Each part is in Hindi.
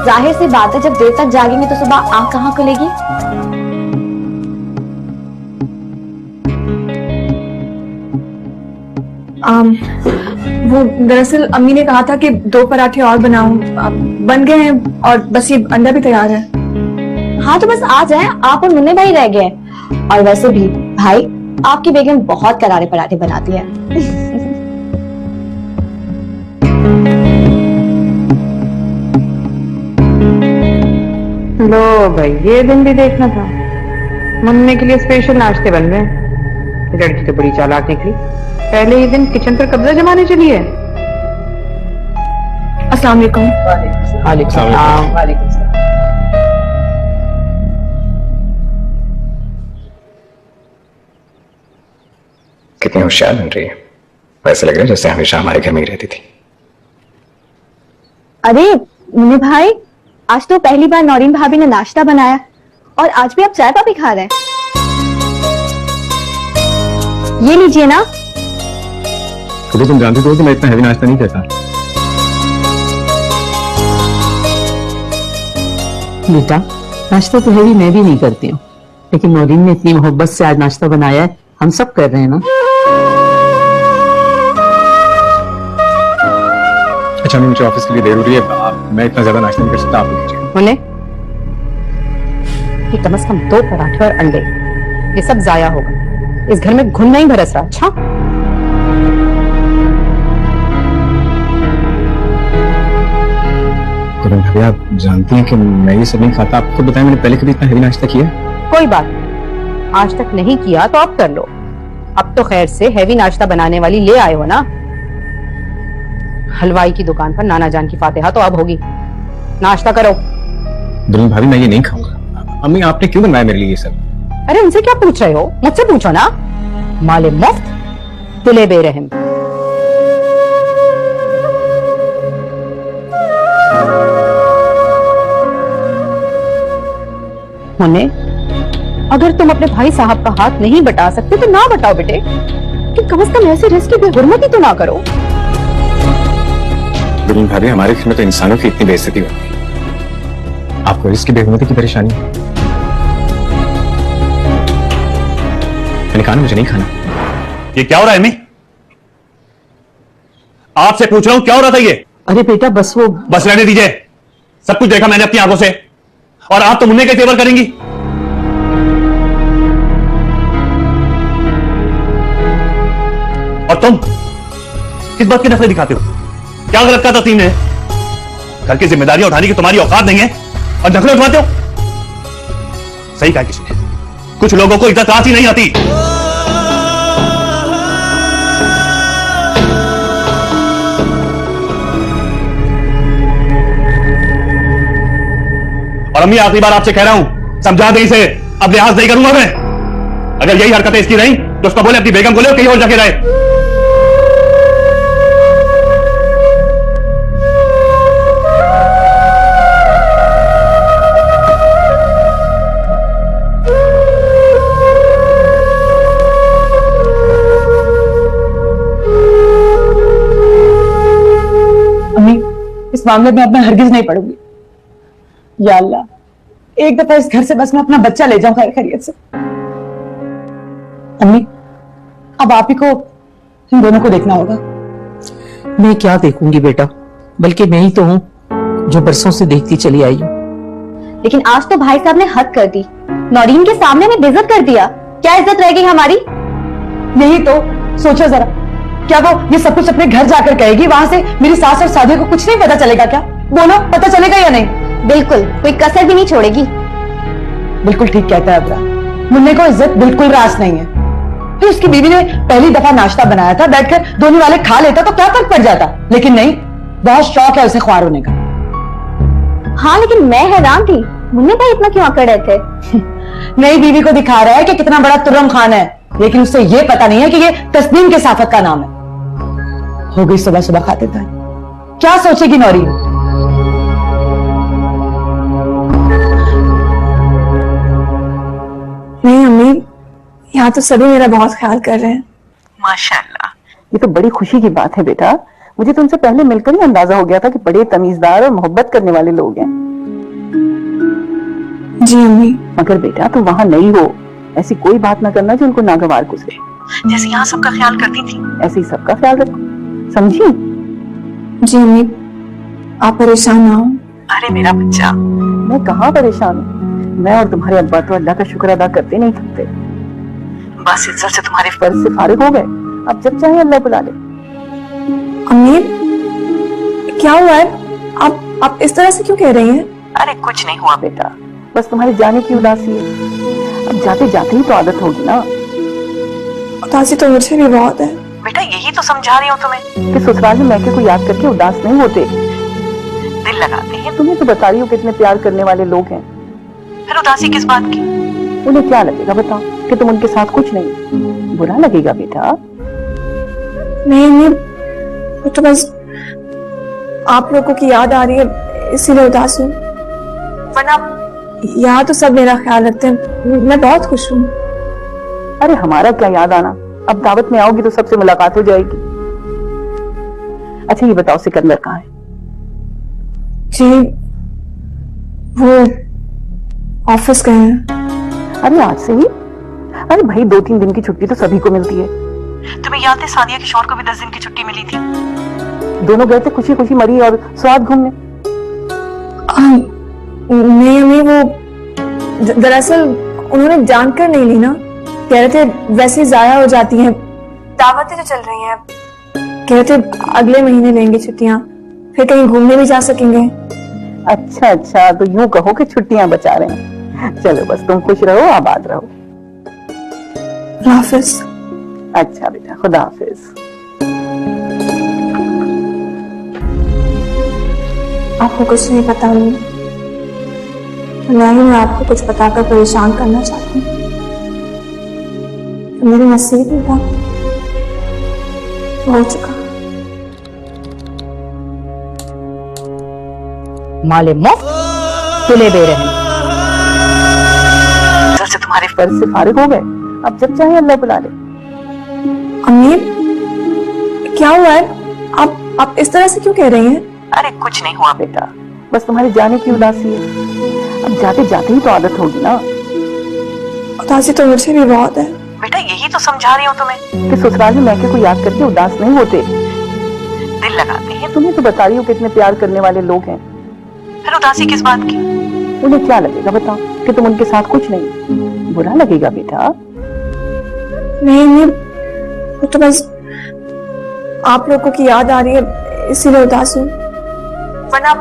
जाहिर सी बात है, जब देर तक जागेंगे तो सुबह आंख कहाँ खुलेगी। वो दरअसल अम्मी ने कहा था कि 2 पराठे और बनाऊं, बन गए हैं और बस ये अंडा भी तैयार है। हाँ तो बस आ जाए, आप और मुन्ने भाई रह गए। और वैसे भी भाई, आपकी बेगम बहुत करारे पराठे बनाती है। लो भाई, ये दिन भी देखना था। मुन्ने के लिए स्पेशल नाश्ते बन रहे हैं। ये लड़की तो बड़ी चालाक निकली, पहले ही दिन किचन पर कब्जा जमाने चली है। अस्सलाम वालेकुम। वालेकुम सलाम। कितनी होशियार बन रही है, वैसे लग रहा है जैसे हमेशा हमारे घर में ही रहती थी। अरे मुन्ने भाई, आज तो पहली बार नौरीन भाभी ने नाश्ता बनाया और आज भी आप चाय पापी खा रहे हैं। ये लीजिए ना। तो तुम जानती हो कि मैं इतना हैवी नाश्ता नहीं करता। बेटा, नाश्ता तो हैवी मैं भी नहीं करती हूँ, लेकिन नौरीन ने इतनी मोहब्बत से आज नाश्ता बनाया है, हम सब कर रहे हैं ना। अच्छा, मुझे ऑफिस के लिए देर हो रही है, मैं इतना ज्यादा नाश्ता नहीं कर सकता, आप लीजिए। मुन्ने, ये कम से कम 2 पराठे और अंडे, ये सब जाया होगा। इस घर में घुन नहीं बरस रहा। अच्छा, भाभी आप जानती हैं कि मैं ये सब नहीं खाता। आपको बताया, मैंने पहले कभी इतना हैवी नाश्ता किया? कोई बात नहीं, आज तक नहीं किया तो अब कर लो। अब तो खैर से हैवी नाश्ता बनाने वाली ले आए हो ना। हलवाई की दुकान पर नाना जान की फातिहा तो अब होगी। नाश्ता करो। दुल्हन भाभी, मैं ये नहीं खाऊंगा। अम्मी, आपने क्यों बनवाया मेरे लिए ये सब? अरे उनसे क्या पूछ रहे हो, मुझसे पूछो ना। माले मुफ्त, दिले बेरहम। मुन्ने, अगर तुम अपने भाई साहब का हाथ नहीं बटा सकते तो ना बटाओ बेटे, कि कम से कम ऐसे रिस्क की बेहुरमती तो ना करो। दुल्हन भाभी, हमारे घर में तो इंसानों की इतनी बेइज्जती होती है, आपको इसकी बेहुरमती की परेशानी है? मैंने कहा ना, मुझे नहीं खाना। ये क्या हो रहा है अम्मी? आपसे पूछ रहा हूं, क्या हो रहा था ये? अरे बेटा, बस वो बस रहने दीजिए, सब कुछ देखा मैंने अपनी आंखों से। और आप तो मुन्ने के फेवर करेंगी। और तुम किस बात की नफरत दिखाते हो? क्या गलत कहा था तीन ने? घर की जिम्मेदारियां उठाने की तुम्हारी औकात नहीं है और नखरे उठवाते हो। सही कहा किसी ने, कुछ लोगों को इज्जत आती नहीं आती। और अम्मी, आखिरी बार आपसे कह रहा हूं, समझा दे इसे, अब लिहाज नहीं करूंगा मैं। अगर यही हरकतें इसकी रही तो उसको बोले अपनी बेगम को ले कहीं और जाके रहे। अम्मी, इस मामले में अब मैं हरगिज नहीं पड़ूंगी। या अल्लाह, एक दफा इस घर से बस मैं अपना बच्चा ले जाऊं खैर खैरियत से। अम्मी, अब आप ही को इन दोनों को देखना होगा। मैं क्या देखूंगी बेटा, बल्कि मैं ही तो हूँ जो बरसों से देखती चली आई हूँ। लेकिन आज तो भाई साहब ने हद कर दी, नौरीन के सामने में बेइज्जत कर दिया। क्या इज्जत रह गई हमारी? यही तो सोचो जरा, क्या वो ये सब कुछ अपने घर जाकर कहेगी? वहां से मेरी सास और सादिया को कुछ नहीं पता चलेगा क्या? बोलो, पता चलेगा या नहीं? बिल्कुल, कोई कसर भी नहीं छोड़ेगी। बिल्कुल ठीक कहता है अबरा, मुन्ने को इज्जत बिल्कुल रास नहीं है। फिर उसकी बीवी ने पहली दफा नाश्ता बनाया था, बैठकर दोनों वाले खा लेता तो क्या फर्क पड़ जाता, लेकिन नहीं, बहुत शौक है उसे ख्वार होने का। हाँ, लेकिन मैं हैरान थी, मुन्ने भाई इतना क्यों अकड़ रहे थे? नई बीवी को दिखा रहा है कि कितना बड़ा तुर्रम खान है, लेकिन उससे ये पता नहीं है कि ये तस्नीम के साफत का नाम है। हो गई सुबह सुबह खातिरदारी, क्या सोचेगी नौरी? नहीं अम्मी, यहाँ तो सभी मेरा बहुत ख्याल कर रहे हैं। माशाल्लाह, ये तो बड़ी खुशी की बात है बेटा। मुझे तुमसे पहले मिलकर ही अंदाजा हो गया था कि बड़े तमीजदार और मोहब्बत करने वाले लोग हैं। जी अम्मी। मगर बेटा तुम वहां नहीं हो, ऐसी कोई बात ना करना जो उनको नागवार गुजरे। जैसे यहाँ सबका ख्याल करती थी ऐसे ही सबका ख्याल रखो, समझी? जी अम्मी, आप परेशान ना हो। अरे मेरा बच्चा, मैं कहाँ परेशान हूँ। मैं और तुम्हारे अब्बा तो अल्लाह का शुक्र अदा करते नहीं थकते। बस इज्जत से तुम्हारे फर्ज से फारिग हो गए, अब जब चाहे अल्लाह बुला ले। अम्मी, क्या हुआ है? आप इस तरह से क्यों कह रही हैं? अरे कुछ नहीं हुआ बेटा, बस तुम्हारे जाने की उदासी है। अब जाते जाते ही तो आदत होगी ना। उदासी तो मुझे भी बहुत है। बेटा यही तो समझा रही हूँ तुम्हें कि ससुराल में मैके को याद करके उदास नहीं होते, दिल लगाते हैं। तुम्हें तो बता रही हो कितने प्यार करने वाले लोग हैं, फिर उदासी किस बात की? उन्हें क्या लगेगा बताओ कि तुम उनके साथ कुछ नहीं? बुरा लगेगा बेटा। नहीं अम्मी, वो तो बस आप लोगों की याद आ रही है इसीलिए उदास हूँ, वरना यहाँ तो सब मेरा ख्याल रखते हैं। मैं बहुत खुश हूँ। अरे हमारा क्या याद आना, अब दावत में आओगी तो सबसे मुलाकात हो जाएगी। अच्छा ये बताओ सिकंदर कहाँ है? जी वो ऑफिस गए हैं। अरे आज से ही? अरे भाई 2-3 दिन की छुट्टी तो सभी को मिलती है। तुम्हें याद है सादिया के शौहर को भी 10 दिन की छुट्टी मिली थी, दोनों गए थे खुशी खुशी मरी और स्वाद घूमने। नहीं अम्मी, वो दरअसल उन्होंने जानकर नहीं ली ना, कह रहे थे वैसे जाया हो जाती हैं, दावतें जो चल रही हैं, कह रहे थे अगले महीने लेंगे छुट्टियां, फिर कहीं घूमने भी जा सकेंगे। अच्छा तो यूं कहो कि छुट्टियां बचा रहे हैं। चलो बस तुम खुश रहो, आबाद रहो। हाफिज। अच्छा बेटा, खुदा हाफिज। आपको कुछ नहीं पता नहीं, ना ही मैं आपको कुछ बताकर परेशान करना चाहती हूँ। मेरे नसीब में था, हो चुका। माले मुफ्त तुले बेरहम। से तुम्हारे फर्ज से फारिग हो गए, अब जब चाहे अल्लाह बुला ले। अम्मी, क्या हुआ है? आप इस तरह से क्यों कह रही हैं? अरे कुछ नहीं हुआ बेटा, बस तुम्हारे जाने की उदासी है। अब जाते जाते ही तो आदत होगी ना। उदासी तो मुझे भी बहुत है। बेटा यही तो समझा रही हूँ तुम्हें कि ससुराल में मैके को याद करके उदास नहीं होते, दिल लगाते हैं। तुम्हें तो बता रही हो कितने प्यार करने वाले लोग हैं, फिर उदासी किस बात की? उन्हें क्या लगेगा बताओ कि तुम उनके साथ कुछ नहीं? बुरा लगेगा बेटा। नहीं, वो तो बस आप लोगों की याद आ रही है इसीलिए उदास हूँ, वरना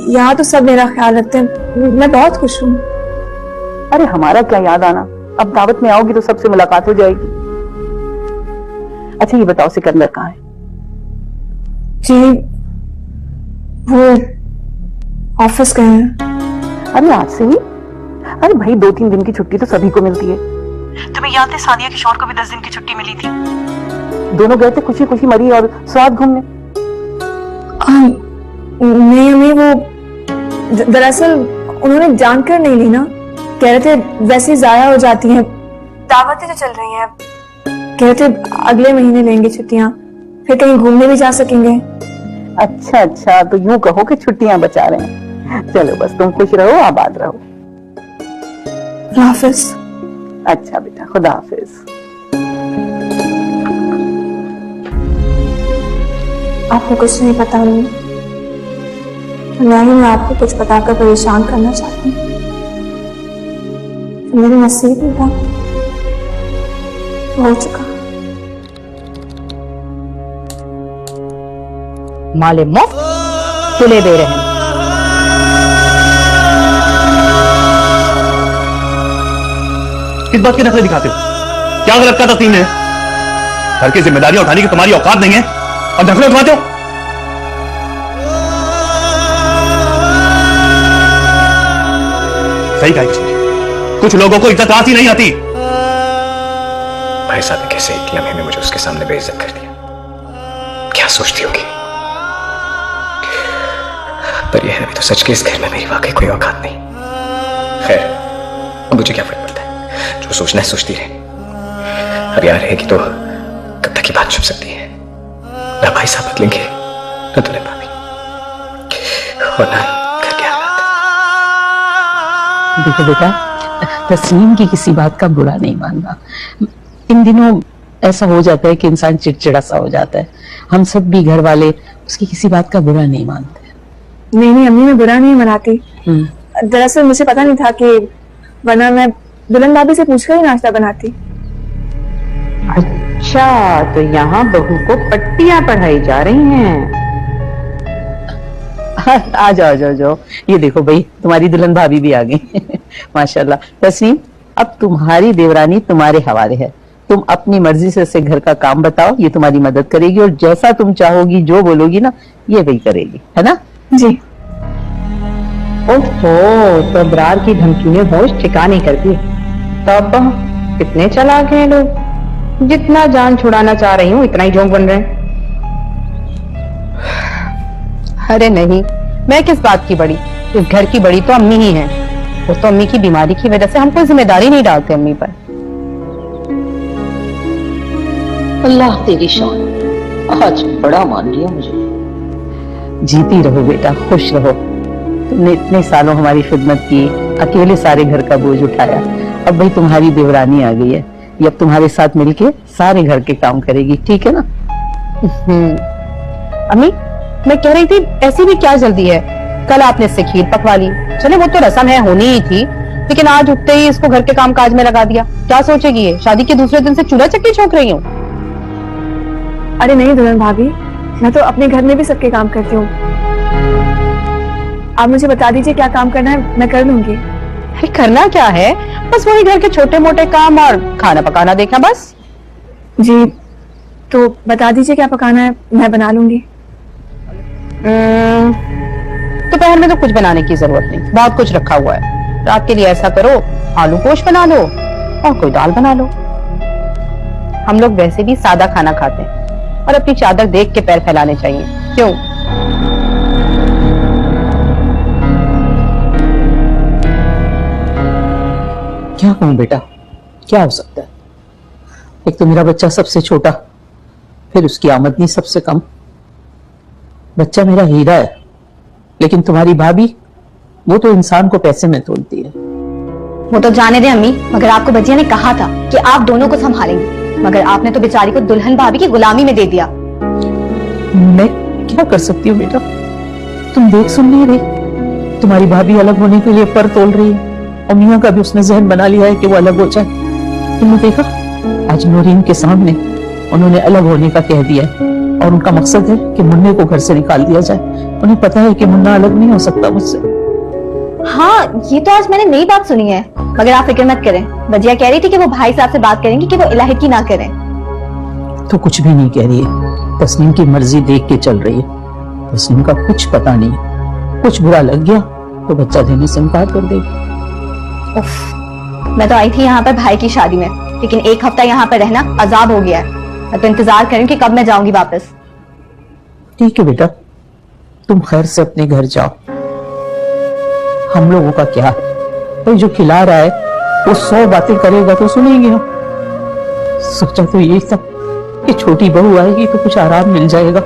यहाँ तो सब मेरा ख्याल रखते हैं। मैं बहुत खुश हूँ। अरे हमारा क्या याद आना, अब दावत में आओगी तो सबसे मुलाकात हो जाएगी। अच्छा ये बताओ सिकंदर कहाँ है? जी वो ऑफिस गए हैं। अरे आज से ही? अरे भाई 2-3 दिन की छुट्टी तो सभी को मिलती है। तुम्हें याद है सादिया के शौहर को भी 10 दिन की छुट्टी मिली थी, दोनों गए थे खुशी खुशी मरी और स्वाद घूमने। नहीं अम्मी, वो दरअसल उन्होंने जानकर नहीं ली ना, कह रहे थे वैसे जाया हो जाती हैं, दावतें जो चल रही हैं, कह रहे थे अगले महीने लेंगे छुट्टियां, फिर कहीं घूमने भी जा सकेंगे। अच्छा तो यूं कहो कि छुट्टियां बचा रहे हैं। चलो बस तुम खुश रहो, आबाद रहो। हाफिज। अच्छा बेटा, खुदा हाफिज। आपको कुछ नहीं पता नहीं, ना ही मैं आपको कुछ बताकर परेशान करना चाहती हूँ। मेरे नसीब में था, हो चुका। माले मुफ्त तुले बेरहम। किस बात के नखरे दिखाते हो? क्या गलत कहा था तुमने? घर की जिम्मेदारियां उठाने की तुम्हारी औकात नहीं है और नखरे उठवाते हो? सही कहा किसी ने, कुछ लोगों को इज्जत आती नहीं आती। भाई साहब ने कैसे एक लम्हे में मुझे उसके सामने बेइज्जत कर दिया? क्या सोचती होगी? पर यह है अभी तो सच के इस घर में मेरी वाकई कोई औकात नहीं। खैर अब मुझे क्या फर्क पड़ता है, जो सोचना है सोचती रहे। अब यार रहेगी तो कब तक की बात छुप सकती है? ना भाई साहब बदलेंगे ना दुल्हन भाभी, और ना घर के हालात। देखो बेटा, तस्लीम की किसी बात का बुरा नहीं मानना। इन दिनों ऐसा हो जाता है कि इंसान चिड़चिड़ा सा हो जाता है। हम सब भी घर वाले उसकी किसी बात का बुरा नहीं मानते। नहीं नहीं अम्मी, मैं बुरा नहीं मनाती। दरअसल मुझे पता नहीं था कि, वरना मैं दुल्हन भाभी से पूछकर ही नाश्ता बनाती। अच्छा, तो यहाँ बहू को पट्टियां पढ़ाई जा रही हैं। आ जाओ आ जाओ। ये देखो भाई, तुम्हारी दुल्हन भाभी भी आ गई। माशाल्लाह। तस्लीम, अब तुम्हारी देवरानी तुम्हारे हवाले है। तुम अपनी मर्जी से इसे घर का काम बताओ, ये तुम्हारी मदद करेगी और जैसा तुम चाहोगी, जो बोलोगी ना, ये वही करेगी, है ना? जी। ओहो, तो अबरार की धमकी में होश ठिकाने कर दी। तब कितने चालाक हैं लोग, जितना जान छुड़ाना चाह रही हूँ इतना ही जोंक बन रहे हैं। अरे नहीं, मैं किस बात की बड़ी, इस घर की बड़ी तो अम्मी ही है। वो तो अम्मी की बीमारी की वजह से हम कोई जिम्मेदारी नहीं डालते अम्मी पर। अल्लाह तेरी शान, आज बड़ा मान लिया मुझे। जीती रहो बेटा, खुश रहो। तुमने इतने सालों हमारी खिदमत की, अकेले सारे घर का बोझ उठाया। अब भाई तुम्हारी देवरानी आ गई है, ये अब तुम्हारे साथ मिलके सारे घर के काम करेगी, ठीक है ना? अम्मी, मैं कह रही थी ऐसी भी क्या जल्दी है, कल आपने इससे खीर पकवा ली, चले वो तो रस्म है, होनी ही थी, लेकिन आज उठते ही इसको घर के काम काज में लगा दिया। क्या सोचेगी ये, शादी के दूसरे दिन से चूल्हा चक्की छोक रही हूँ? अरे नहीं दुल्हन भाभी, मैं तो अपने घर में भी सबके काम करती हूँ। आप मुझे बता दीजिए क्या काम करना है, मैं कर लूंगी। अरे करना क्या है, बस वही घर के छोटे मोटे काम और खाना पकाना देखना बस। जी, तो बता दीजिए क्या पकाना है, मैं बना लूंगी। दोपहर में तो कुछ बनाने की जरूरत नहीं, बहुत कुछ रखा हुआ है। रात के लिए ऐसा करो, आलू गोश्त बना लो और कोई दाल बना लो। हम लोग वैसे भी सादा खाना खाते हैं और अपनी चादर देख के पैर फैलाने चाहिए, क्यों? क्या कहूं बेटा, क्या हो सकता है? एक तो मेरा बच्चा सबसे छोटा, फिर उसकी आमदनी सबसे कम। बच्चा मेरा हीरा है, लेकिन तुम्हारी भाभी, वो तो इंसान को पैसे में तोलती है। वो तो जाने दे अम्मी, मगर आपको बजिया ने कहा था कि आप दोनों को संभालेंगे, मगर आपने तो बेचारी को दुल्हन भाभी की गुलामी में दे दिया। मैं क्या कर सकती हूँ बेटा, तुम देख सुन नहीं रही, तुम्हारी भाभी अलग होने के लिए पर तोल रही है और मियाँ का भी उसने जहन बना लिया है कि वो अलग हो जाए। तुमने देखा, आज नूरीन के सामने उन्होंने अलग होने का कह दिया है और उनका मकसद है कि मुन्ने को घर से निकाल दिया जाए। उन्हें पता है कि मुन्ना अलग नहीं हो सकता मुझसे। हाँ, ये तो आज मैंने नई बात सुनी है, मगर आप फिक्र मत करें। बजिया कह रही थी कि वो भाई साहब से बात करेंगी कि वो इलाही ना करें। तो कुछ भी नहीं कह रही है, तस्नीम की मर्जी देख के चल रही है। तस्नीम का कुछ पता नहीं, कुछ बुरा लग गया तो बच्चा देने से इनकार कर देगी। मैं तो आई थी यहाँ पर भाई की शादी में, लेकिन एक हफ्ता यहाँ पर रहना अजाब हो गया है। मैं तो इंतजार करूं कि कब मैं जाऊंगी वापस। ठीक है बेटा, तुम खैर से अपने घर जाओ। हम लोगों का क्या है, कोई जो खिला रहा है वो 100 बातें करेगा तो सुनेंगे हम। सोचा तो यही था कि छोटी बहू आएगी तो कुछ आराम मिल जाएगा,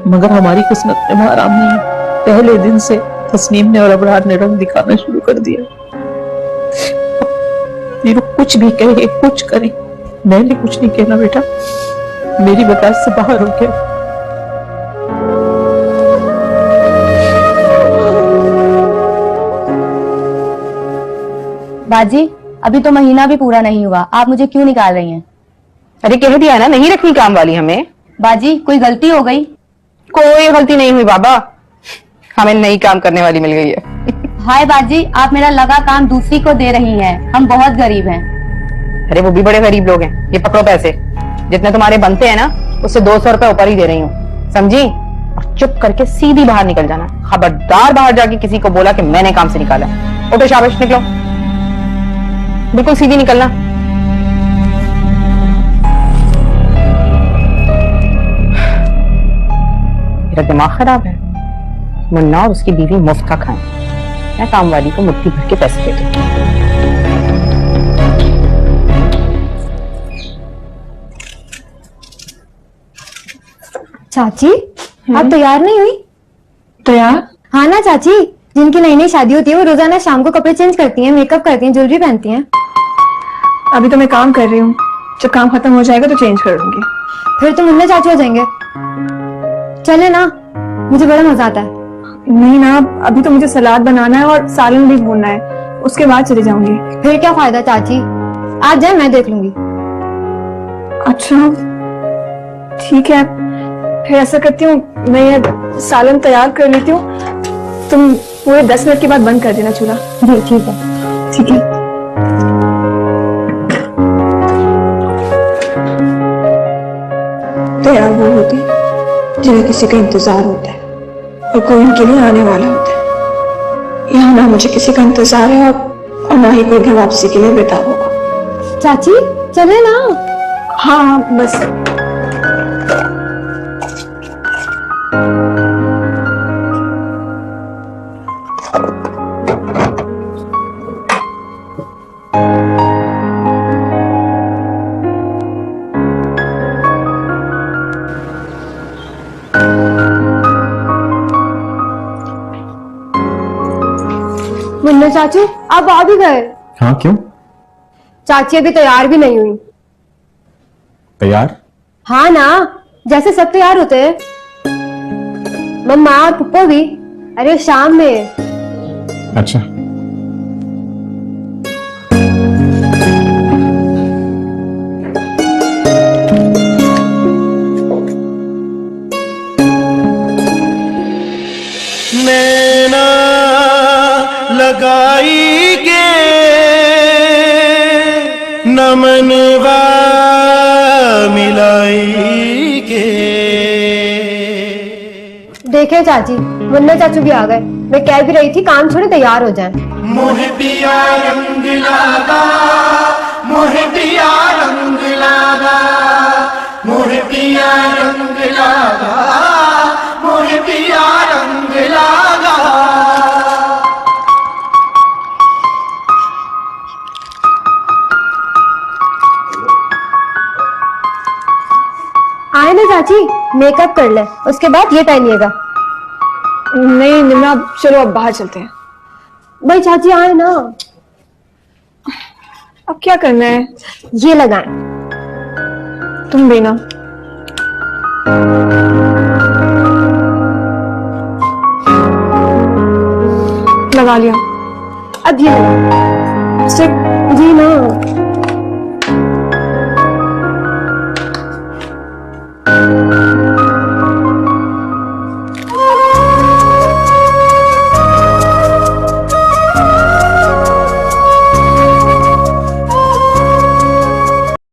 मगर हमारी किस्मत में आराम नहीं है। पहले दिन से तस्नीम ने और अबरार ने रंग दिखाना शुरू कर दिया। तीनों कुछ भी कहे, कुछ करे, मैंने कुछ नहीं कहना बेटा, मेरी बर्दाश्त से बाहर हो गया। बाजी, अभी तो महीना भी पूरा नहीं हुआ, आप मुझे क्यों निकाल रही हैं? अरे कह दिया ना, नहीं रखनी काम वाली हमें। बाजी, कोई गलती हो गई? कोई गलती नहीं हुई बाबा, हमें नई काम करने वाली मिल गई है। हाय बाजी, आप मेरा लगा काम दूसरी को दे रही हैं, हम बहुत गरीब हैं। अरे वो भी बड़े गरीब लोग हैं, ये पकड़ो पैसे, जितने तुम्हारे बनते हैं ना उससे 200 रुपए ऊपर ही दे रही हूँ, समझी? और चुप करके सीधी बाहर निकल जाना, खबरदार बाहर जाके किसी को बोला कि मैंने काम से निकाला। उठो, शाबाश, निकलो, बिल्कुल सीधी निकलना। मेरा दिमाग खराब है, मुन्ना और उसकी बीवी मुफ्त का खाएं, मैं काम वाली को मुट्ठी भर के पैसे दे दूं। चाची, आप तैयार नहीं हुई? तैयार? हाँ ना चाची, जिनकी नई नई शादी होती है वो रोजाना शाम को कपड़े चेंज करती हैं, मेकअप करती हैं, ज्वेलरी पहनती हैं। अभी तो मैं काम कर रही हूँ, जब काम खत्म हो जाएगा तो चेंज कर दूंगी। फिर तो मुन्ने चाचू हो जाएंगे। चले ना, मुझे बड़ा मजा आता है। नहीं ना, अभी तो मुझे सलाद बनाना है और सालन भी भूनना है, उसके बाद चले जाऊंगी। फिर क्या फायदा चाची, आज जाए मैं देख लूंगी। अच्छा ठीक है, फिर ऐसा करती हूँ, मैं ये सालन तैयार कर लेती हूँ, तुम पूरे 10 मिनट के बाद बंद कर देना चूल्हा। जी ठीक है। ठीक है। तो यार वो होते हैं जिन्हें किसी का इंतजार होता है और कोई उनके लिए आने वाला होता है। यहाँ ना मुझे किसी का इंतजार है और ना ही कोई घर वापसी के लिए बेताब होगा। चाची चले ना। हाँ हाँ बस। मुन्ना चाचू आप आ भी गए? हाँ क्यों? चाची अभी तैयार भी नहीं हुई। तैयार? हाँ ना, जैसे सब तैयार होते हैं। मम्मा और पप्पा भी। अरे शाम में। अच्छा। नैना लगाई के नमनवा मिलाई के। देखे चाची, मुन्ना चाचू भी आ गए। मैं कह भी रही थी काम छोड़े तैयार हो जाएं। मोहे पिया रंग लागा, मोहे पिया रंग लागा, मोहे पिया रंग लागा, मोहे पिया रंग लागा। आए ना चाची, मेकअप कर ले, उसके बाद ये पहनिएगा। नहीं निम्रा, चलो अब बाहर चलते हैं। भाई चाची आए ना। अब क्या करना है? ये लगाएं। तुम भी ना। लगा लिया। अब ये लगा। सिर्फ जी ना।